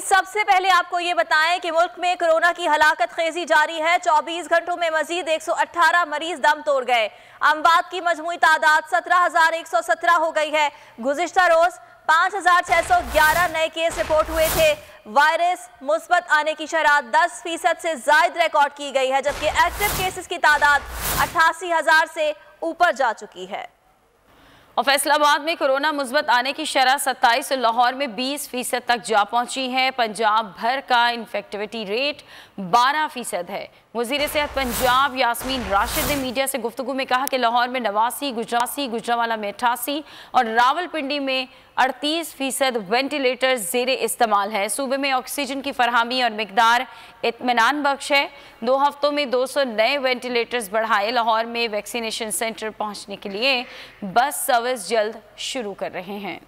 सबसे पहले आपको ये बताएं कि मुल्क में कोरोना की हलाकत खेजी जारी है। 24 घंटों में मजीद 118 मरीज दम तोड़ गए। अमवात की मजमूई तादाद 17,117 हो गई है। गुज़िश्ता रोज 5,611 नए केस रिपोर्ट हुए थे। वायरस मुस्बत आने की शरह 10% से ज्यादा रिकॉर्ड की गई है, जबकि एक्टिव केसेस की तादाद 88,000 से ऊपर जा चुकी है। और फैसलाबाद में कोरोना मुस्बत आने की शरह 27 और लाहौर में 20% तक जा पहुंची है। पंजाब भर का इन्फेक्टिविटी रेट 12% है। वज़ीर सेहत पंजाब यास्मीन राशिद ने मीडिया से गुफ्तगू में कहा कि लाहौर में 89, गुजरांवाला में 88 और रावलपिंडी में 38% वेंटिलेटर ज़ेरे इस्तेमाल है। सूबे में ऑक्सीजन की फरहमी और मिकदार इत्मीनान बख्श है। 2 हफ्तों में 200 नए वेंटिलेटर्स बढ़ाए। लाहौर में वैक्सीनेशन सेंटर पहुंचने के लिए बस सर्विस जल्द शुरू कर रहे हैं।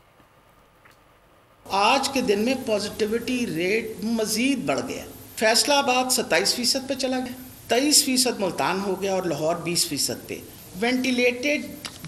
आज के दिन में पॉजिटिविटी रेट मजीद बढ़ गया। फैसलाबाद 27% पे चला गया, 23% मुल्तान हो गया और लाहौर 20% पे। वेंटिलेटेड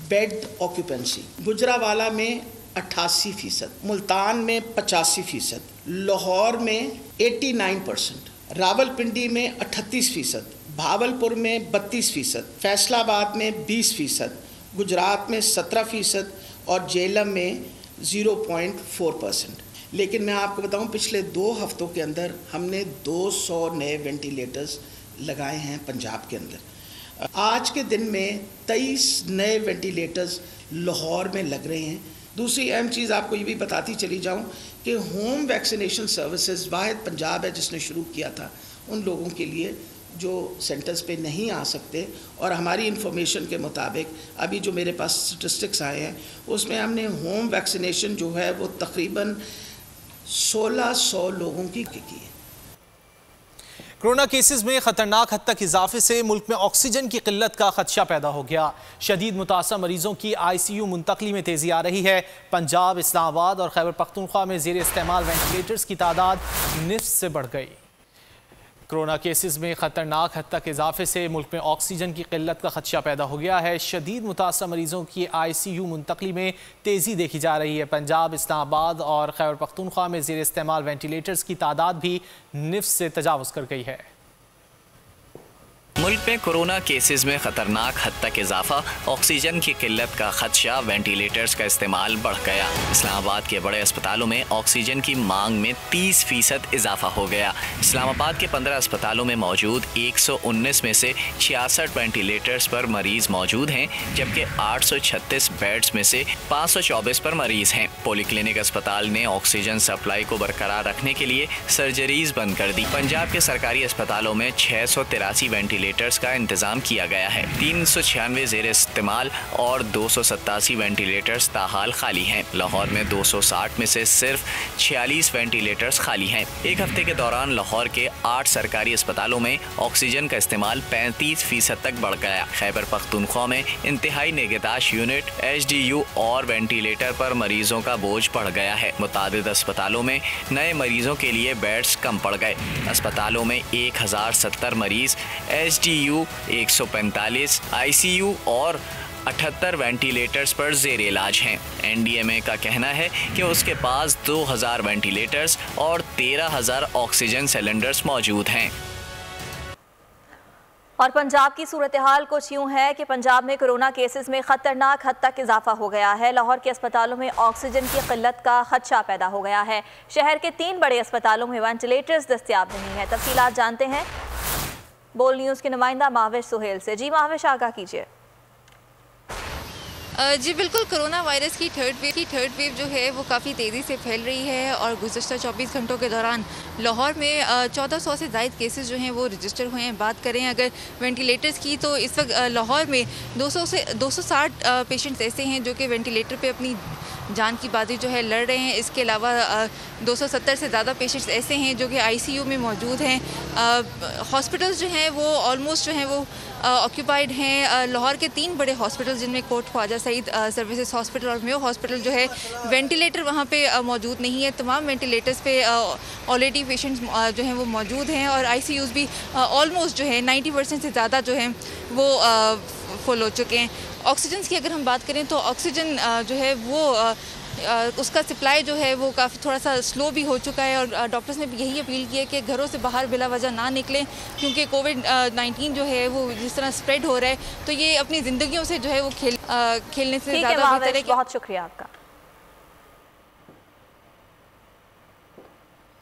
बेड ऑक्यूपेंसी गुजरांवाला में 88%, मुल्तान में 85%, लाहौर में 89%, रावलपिंडी में 38%, भावलपुर में 32%, फैसलाबाद में 20%, गुजरात में 17% और जेलम में 0.4%। लेकिन मैं आपको बताऊं, पिछले 2 हफ्तों के अंदर हमने 200 नए वेंटिलेटर्स लगाए हैं पंजाब के अंदर। आज के दिन में 23 नए वेंटिलेटर्स लाहौर में लग रहे हैं। दूसरी अहम चीज़ आपको ये भी बताती चली जाऊं कि होम वैक्सीनेशन सर्विसेज वाहिद पंजाब है जिसने शुरू किया था उन लोगों के लिए जो सेंटर्स पे नहीं आ सकते। और हमारी इंफॉर्मेशन के मुताबिक अभी जो मेरे पास स्टेटिस्टिक्स आए हैं उसमें हमने होम वैक्सीनेशन जो है वो तकरीबन 1600 लोगों की है। कोरोना केसेस में खतरनाक हद तक इजाफे से मुल्क में ऑक्सीजन की किल्लत का खदशा पैदा हो गया। शदीद मुतासर मरीजों की ICU मुंतकली में तेजी आ रही है। पंजाब, इस्लामाबाद और खैबर पख्तूनख्वा में ज़ेर इस्तेमाल वेंटिलेटर्स की तादाद निस्फ से बढ़ गई। कोरोना केसेस में खतरनाक हद तक इजाफे से मुल्क में ऑक्सीजन की किल्लत का खदशा पैदा हो गया है। शदीद मुतासर मरीजों की ICU मुंतकली में तेज़ी देखी जा रही है। पंजाब, इस्लामाबाद और खैबर पख्तूनख्वा में ज़ेर इस्तेमाल वेंटिलेटर्स की तादाद भी निस्फ से तजावुज़ कर गई है। मुल्क में कोरोना केसेस में खतरनाक हद तक इजाफा, ऑक्सीजन की किल्लत का खदशा, वेंटिलेटर्स का इस्तेमाल बढ़ गया। इस्लामाबाद के बड़े अस्पतालों में ऑक्सीजन की मांग में 30% इजाफा हो गया। इस्लामाबाद के 15 अस्पतालों में मौजूद 119 में से 66 वेंटिलेटर्स पर मरीज मौजूद हैं, जबकि 836 बेड्स में से 524 पर मरीज हैं। पॉलीक्लिनिक अस्पताल ने ऑक्सीजन सप्लाई को बरकरार रखने के लिए सर्जरीज बंद कर दी। पंजाब के सरकारी अस्पतालों में 683 वेंटिलेटर्स का इंतजाम किया गया है। 396 ज़ेर इस्तेमाल और 287 वेंटिलेटर्स ताहाल खाली हैं। लाहौर में 260 में से सिर्फ 46 वेंटिलेटर्स खाली हैं। एक हफ्ते के दौरान लाहौर के 8 सरकारी अस्पतालों में ऑक्सीजन का इस्तेमाल 35% तक बढ़ गया। खैबर पख्तूनख्वा में इंतहाई निगहदाश्त यूनिट, HDU और वेंटिलेटर पर मरीजों का बोझ बढ़ गया है। मुतादिद अस्पतालों में नए मरीजों के लिए बेड्स कम पड़ गए। अस्पतालों में 1070 मरीज, HDU 145, ICU और 78 वेंटिलेटर्स पर ज़ेर इलाज हैं। NDMA का कहना है कि उसके पास 2000 वेंटिलेटर्स और 13,000 ऑक्सीजन सिलेंडर्स मौजूद हैं। और पंजाब की सूरत हाल कुछ यूँ है कि पंजाब में कोरोना केसेस में खतरनाक हद तक इजाफा हो गया है। लाहौर के अस्पतालों में ऑक्सीजन की किल्लत का खदशा पैदा हो गया है। शहर के 3 बड़े अस्पतालों में वेंटिलेटर्स दस्तयाब नहीं है। तफसीलात जानते हैं बोल न्यूज़ के नुमाइंदा महाविश सुहेल से। जी महाविश, आगाह कीजिए। जी बिल्कुल, कोरोना वायरस की थर्ड वेव जो है वो काफ़ी तेज़ी से फैल रही है और गुज़श्ता 24 घंटों के दौरान लाहौर में 1400 से ज़ायद केसेस जो हैं वो रजिस्टर हुए हैं। बात करें अगर वेंटिलेटर्स की तो इस वक्त लाहौर में 260 पेशेंट्स ऐसे हैं जो कि वेंटिलेटर पे अपनी जान की बाजी जो है लड़ रहे हैं। इसके अलावा 270 से ज़्यादा पेशेंट्स ऐसे हैं जो कि ICU में मौजूद हैं। हॉस्पिटल्स जो हैं वो ऑलमोस्ट जो हैं वो ऑक्यूपाइड हैं। लाहौर के 3 बड़े हॉस्पिटल जिनमें कोट ख्वाजा सईद सर्विसेज हॉस्पिटल और मेयो हॉस्पिटल जो है, वेंटिलेटर वहाँ पे मौजूद नहीं है। तमाम वेंटिलेटर्स पे ऑलरेडी पेशेंट्स जो हैं वो मौजूद हैं और ICUs भी ऑलमोस्ट जो है 90% से ज़्यादा जो हैं वो फुल हो चुके हैं। ऑक्सीजन की अगर हम बात करें तो ऑक्सीजन जो है वो उसका सप्लाई जो है वो काफ़ी थोड़ा सा स्लो भी हो चुका है और डॉक्टर्स ने भी यही अपील की है कि घरों से बाहर बिला वजह ना निकलें, क्योंकि कोविड-19 जो है वो जिस तरह स्प्रेड हो रहा है तो ये अपनी ज़िंदगियों से जो है वो खेलने से ज़्यादा बेहतर है। बहुत शुक्रिया आपका।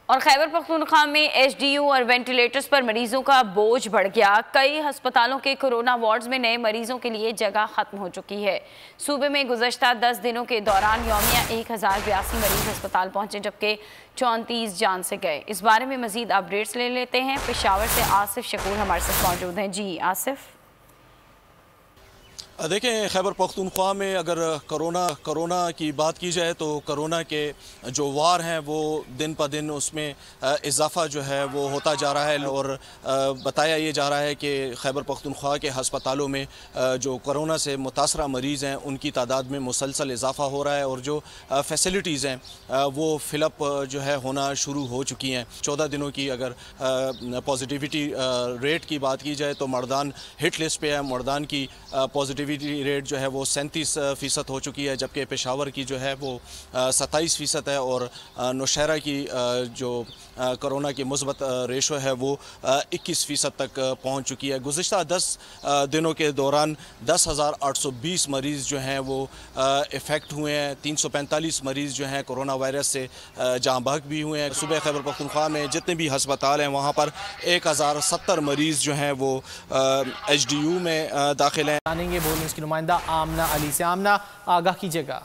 और खैबर पख्तूनख्वा में एचडीयू और वेंटिलेटर्स पर मरीजों का बोझ बढ़ गया। कई अस्पतालों के कोरोना वार्ड्स में नए मरीजों के लिए जगह खत्म हो चुकी है। सूबे में गुज़श्ता 10 दिनों के दौरान यौमिया 1082 मरीज अस्पताल पहुंचे, जबकि 34 जान से गए। इस बारे में मजीद अपडेट्स ले लेते हैं। पेशावर से आसिफ शकूर हमारे साथ मौजूद हैं। जी आसिफ। देखें, खैबर पख्तूनख्वा में अगर कोरोना की बात की जाए तो कोरोना के जो वार हैं वो दिन प दिन उसमें इजाफ़ा जो है वो होता जा रहा है और बताया ये जा रहा है कि खैबर पख्तूनख्वा के हस्पतालों में जो कोरोना से मुतासरा मरीज़ हैं उनकी तादाद में मुसलसल इजाफ़ा हो रहा है और जो फैसिलिटीज़ हैं वो फिलअप जो है होना शुरू हो चुकी हैं। 14 दिनों की अगर पॉजिटिविटी रेट की बात की जाए तो मर्दान हिट लिस्ट पे है। मर्दान की पॉजिटिविटी रेट जो है वो 37% हो चुकी है, जबकि पेशावर की जो है वो 27% है और नौशहरा की जो कोरोना की मुस्बत रेशो है वो 21% तक पहुंच चुकी है। गुज़िश्ता 10 दिनों के दौरान 10,820 मरीज़ जो हैं वो इफ़ेक्ट हुए हैं। 345 मरीज़ जो हैं कोरोना वायरस से जाँ बहक भी हुए हैं। सुबह खैबर पख्तूनख्वा में जितने भी हस्पताल हैं वहाँ पर 1070 मरीज़ जो हैं वो HDU में दाखिल हैं। जानेंगे बोल न्यूज़ की नुमाइंदा आमना अली से। आमना, आगाह कीजिएगा।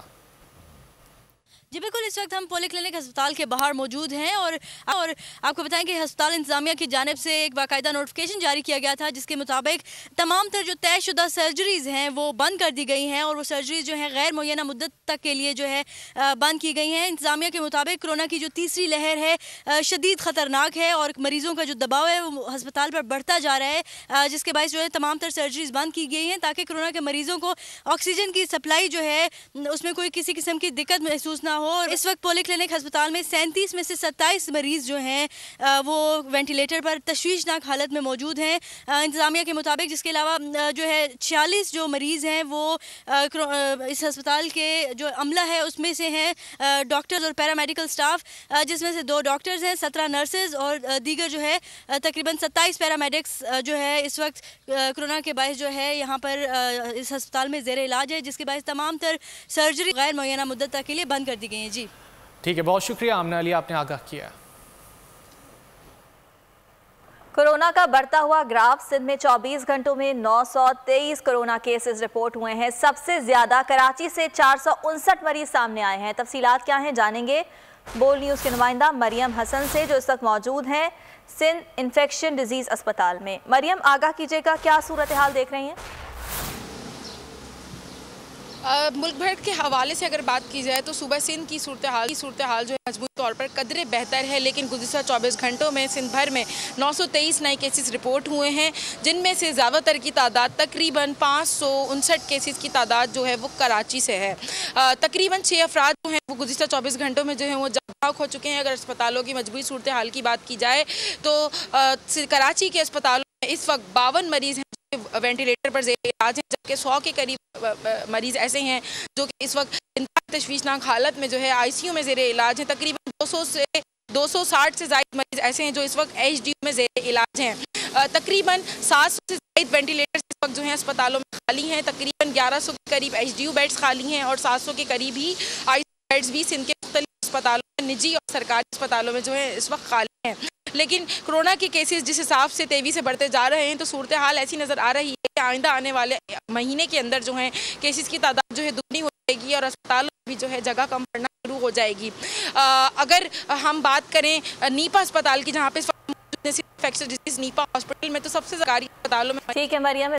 जी बिल्कुल, इस वक्त हम पॉलीक्लिनिक अस्पताल के बाहर मौजूद हैं और आपको बताएं कि अस्पताल इंतजामिया की जानिब से एक बाकायदा नोटिफिकेशन जारी किया गया था जिसके मुताबिक तमाम तर जो तयशुदा सर्जरीज़ हैं वो बंद कर दी गई हैं और वो सर्जरीज जो हैं गैर मुय्यना मुद्दत तक के लिए जो है बंद की गई हैं। इंतजामिया के मुताबिक कोरोना की जो तीसरी लहर है शदीद ख़तरनाक है और मरीज़ों का जो दबाव है वो अस्पताल पर बढ़ता जा रहा है, जिसके बायस जो है तमाम तर सर्जरीज बंद की गई हैं ताकि कोरोना के मरीज़ों को ऑक्सीजन की सप्लाई जो है उसमें कोई किसी किस्म की दिक्कत महसूस ना हो। और इस वक्त पॉलीक्लिनिक अस्पताल में 37 में से 27 मरीज जो हैं वो वेंटिलेटर पर तशवीशनाक हालत में मौजूद हैं इंतजामिया के मुताबिक, जिसके अलावा जो है 46 जो मरीज़ हैं वो इस अस्पताल के जो अमला है उसमें से हैं डॉक्टर्स और पैरामेडिकल स्टाफ, जिसमें से 2 डॉक्टर्स हैं, 17 नर्सेज और दीगर जो है तकरीबन 27 पैरामेडिक्स जो है इस वक्त कोरोना के बायस जो है यहाँ पर इस अस्पताल में ज़ेर इलाज है, जिसके बायस तमाम तर सर्जरी गैर मुय्यना मुद्दत तक के लिए बंद कर दी गई हैं। जी ठीक है, बहुत शुक्रिया आमना अली, आपने आगाह किया। कोरोना का बढ़ता हुआ ग्राफ। सिंध में 24 घंटों में 923 कोरोना केसेस रिपोर्ट हुए हैं। सबसे ज्यादा कराची से 459 मरीज सामने आए हैं। तफसीलात क्या हैं जानेंगे बोल न्यूज़ के नुमाइंदा मरियम हसन से जो इस वक्त मौजूद हैं सिंध इन्फेक्शन डिजीज अस्पताल में। मरियम, आगाह कीजिएगा, क्या सूरत हाल देख रही हैं? मुल्क भर के हवाले से अगर बात की जाए तो सूबा सिंध की सूरत हाल जो है मजबूत तौर पर कदरे बेहतर है, लेकिन गुज़िश्ता 24 घंटों में सिंध भर में 923 नए केसेस रिपोर्ट हुए हैं, जिनमें से ज़्यादातर की तादाद तकरीबन 559 केसेस की तादाद जो है वो कराची से है। तकरीबन 6 अफराद जो हैं वो गुज़िश्ता 24 घंटों में जो है वो जाँ हो चुके हैं। अगर अस्पतालों की मजबूरी सूरत हाल की बात की जाए तो कराची के अस्पतालों में इस वक्त 52 मरीज़ हैं वेंटिलेटर पर ज़ेर इलाज हैं, जबकि 100 के करीब मरीज़ ऐसे हैं जो कि इस वक्त इंतहाई तशवीशनाक हालत में जो है ICU में ज़ेर इलाज हैं। तकरीबन 260 से ज़ायद मरीज़ ऐसे हैं जो इस वक्त HDU में ज़ेर इलाज हैं। तकरीबन 700 से ज़ायद वेंटिलेटर इस वक्त जो है अस्पतालों में खाली हैं। तकरीबन 1100 के करीब HDU बेड्स खाली हैं और 700 के करीब ही ICU बेड्स भी सिंध के मुख्तलिफ अस्पतालों में, निजी और सरकारी अस्पतालों में जो है इस वक्त खाली हैं। लेकिन कोरोना के केसेस जिस हिसाब से तेज़ी से बढ़ते जा रहे हैं तो सूरत हाल ऐसी नज़र आ रही है कि आइंदा आने वाले महीने के अंदर जो है केसेस की तादाद जो है दुगनी हो जाएगी और अस्पतालों में भी जो है जगह कम पड़ना शुरू हो जाएगी। अगर हम बात करें नीपा अस्पताल की, जहाँ पे इन्फेक्शन डिजीज नीपा हॉस्पिटल में, तो सबसे सरकारी अस्पतालों में ठीक है मरियम।